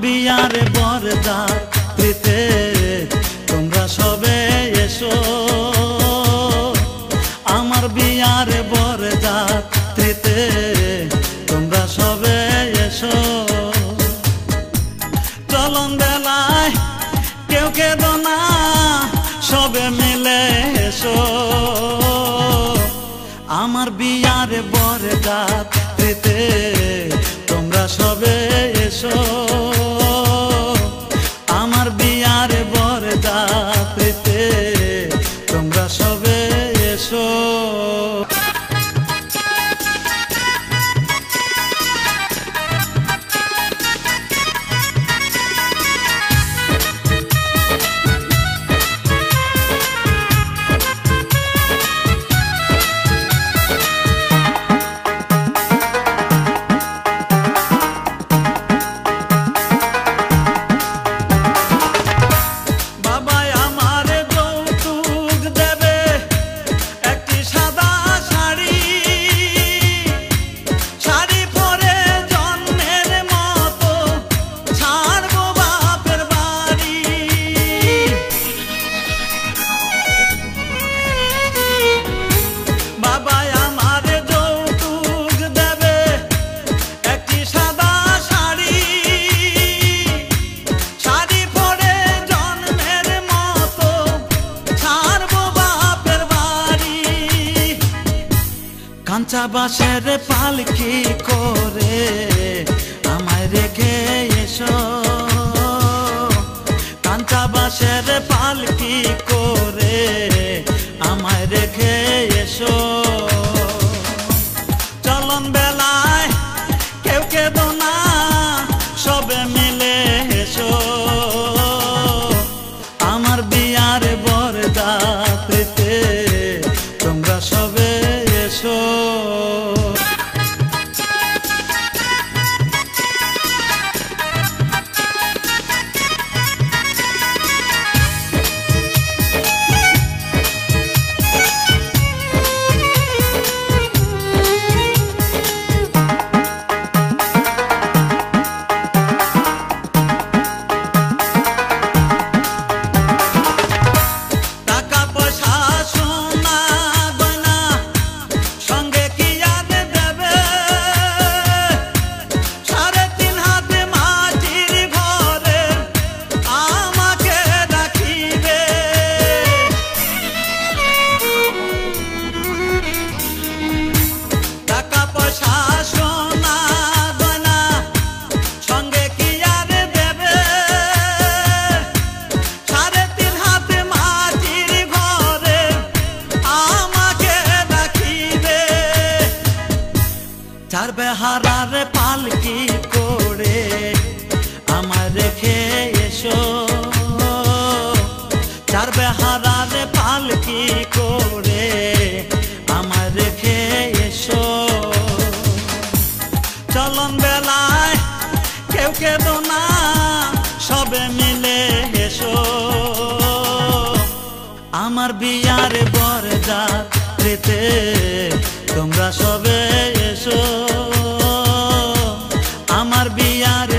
বিয়ার বরযাত্রীতে তোমরা সবে এসো, আমার বিয়ার বরযাত্রীতে তোমরা সবে এসো। চলন বেলায় কেউ কেঁদো না, সবে মিলে এসো, আমার বিয়ার বরযাত্রীতে তোমরা সবে এসো, আমার বিয়ার বরযাত্রীতে তোমরা সবে এসো। কাঁচা বাঁশের পালকি করে আমায় রেখে এসো, কাঁচা বাঁশের পালকি করে আমায় রেখে এসো। চলন বেলায় কেউ কেঁদো না, সবে মিলে এসো, আমার বিয়ার বরযাত্রীতে তোমরা সবে এসো। চার বেহারার পালকি করে আমায় রেখে এসো, চার বেহারার পালকি করে আমায় রেখে এসো। চলন বেলায় কেউ কেঁদো না, সবে মিলে এসো, আমার বিয়ার বরযাত্রীতে তোমরা সবে এসো, আমার বিয়ার